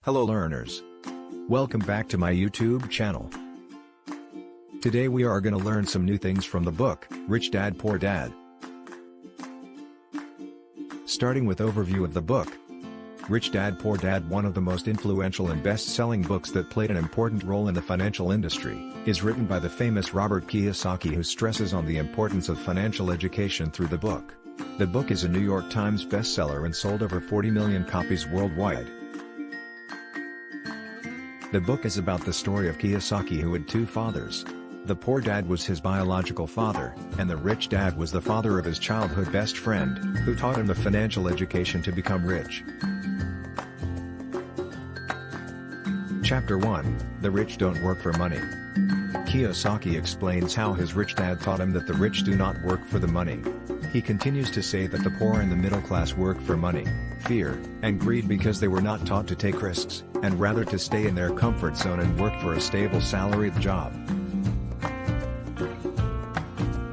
Hello learners. Welcome back to my YouTube channel. Today we are going to learn some new things from the book, Rich Dad Poor Dad. Starting with overview of the book. Rich Dad Poor Dad, one of the most influential and best-selling books that played an important role in the financial industry, is written by the famous Robert Kiyosaki, who stresses on the importance of financial education through the book. The book is a New York Times bestseller and sold over 40 million copies worldwide. The book is about the story of Kiyosaki, who had two fathers. The poor dad was his biological father, and the rich dad was the father of his childhood best friend, who taught him the financial education to become rich. Chapter 1, The Rich Don't Work for Money. Kiyosaki explains how his rich dad taught him that the rich do not work for the money. He continues to say that the poor and the middle class work for money, fear, and greed because they were not taught to take risks, and rather to stay in their comfort zone and work for a stable salaried job.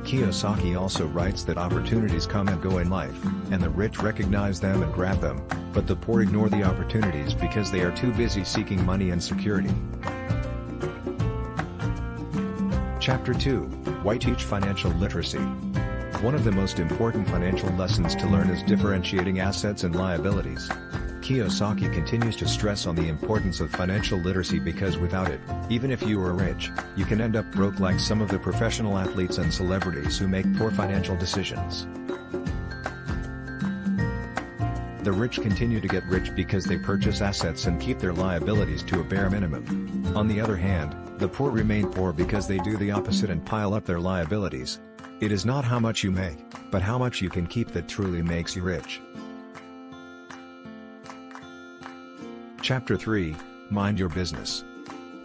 Kiyosaki also writes that opportunities come and go in life, and the rich recognize them and grab them, but the poor ignore the opportunities because they are too busy seeking money and security. Chapter 2, Why Teach Financial Literacy. One of the most important financial lessons to learn is differentiating assets and liabilities. Kiyosaki continues to stress on the importance of financial literacy because without it, even if you are rich, you can end up broke like some of the professional athletes and celebrities who make poor financial decisions. The rich continue to get rich because they purchase assets and keep their liabilities to a bare minimum. On the other hand, the poor remain poor because they do the opposite and pile up their liabilities. It is not how much you make, but how much you can keep that truly makes you rich. Chapter 3, Mind Your Business.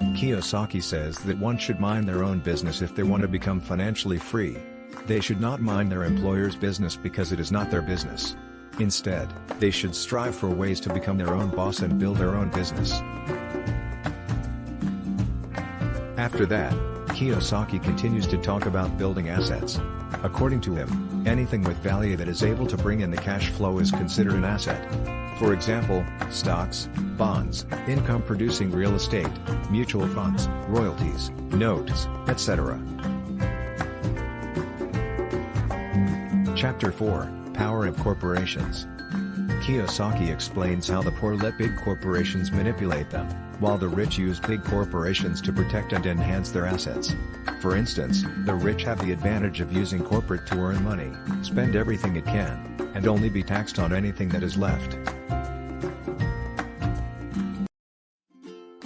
Kiyosaki says that one should mind their own business if they want to become financially free. They should not mind their employer's business because it is not their business. Instead, they should strive for ways to become their own boss and build their own business. After that, Kiyosaki continues to talk about building assets. According to him, anything with value that is able to bring in the cash flow is considered an asset. For example, stocks, bonds, income-producing real estate, mutual funds, royalties, notes, etc. Chapter 4, Power of Corporations. Kiyosaki explains how the poor let big corporations manipulate them, while the rich use big corporations to protect and enhance their assets. For instance, the rich have the advantage of using corporate to earn money, spend everything it can, and only be taxed on anything that is left.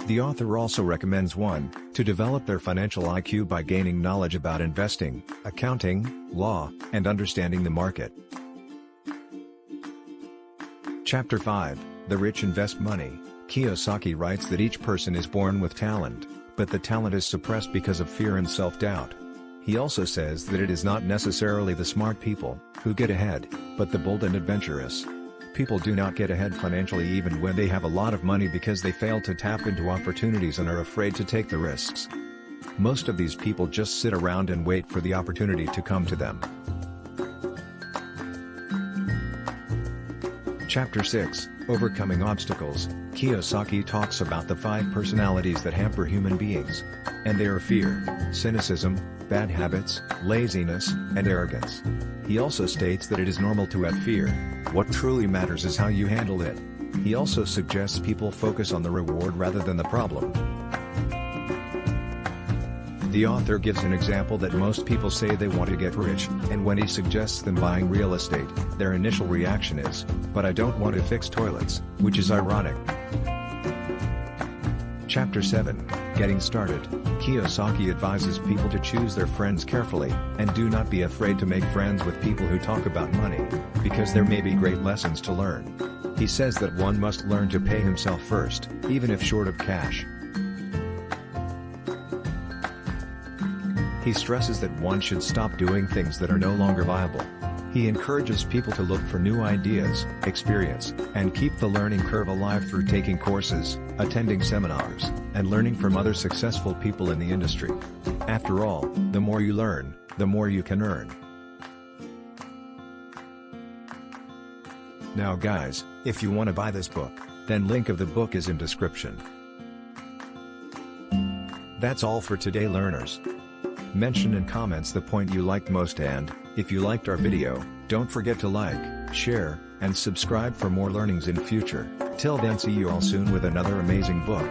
The author also recommends one, to develop their financial IQ by gaining knowledge about investing, accounting, law, and understanding the market. Chapter 5, The Rich Invest Money. Kiyosaki writes that each person is born with talent, but the talent is suppressed because of fear and self-doubt. He also says that it is not necessarily the smart people who get ahead, but the bold and adventurous. People do not get ahead financially even when they have a lot of money because they fail to tap into opportunities and are afraid to take the risks. Most of these people just sit around and wait for the opportunity to come to them. Chapter 6, Overcoming Obstacles. Kiyosaki talks about the 5 personalities that hamper human beings. And they are fear, cynicism, bad habits, laziness, and arrogance. He also states that it is normal to have fear. What truly matters is how you handle it. He also suggests people focus on the reward rather than the problem. The author gives an example that most people say they want to get rich, and when he suggests them buying real estate, their initial reaction is, "But I don't want to fix toilets," which is ironic. Chapter 7, Getting Started. Kiyosaki advises people to choose their friends carefully, and do not be afraid to make friends with people who talk about money, because there may be great lessons to learn. He says that one must learn to pay himself first, even if short of cash. He stresses that one should stop doing things that are no longer viable. He encourages people to look for new ideas, experience, and keep the learning curve alive through taking courses, attending seminars, and learning from other successful people in the industry. After all, the more you learn, the more you can earn. Now guys, if you want to buy this book, then link of the book is in description. That's all for today, learners. Mention in comments the point you liked most, and if you liked our video, don't forget to like, share, and subscribe for more learnings in future. Till then, see you all soon with another amazing book.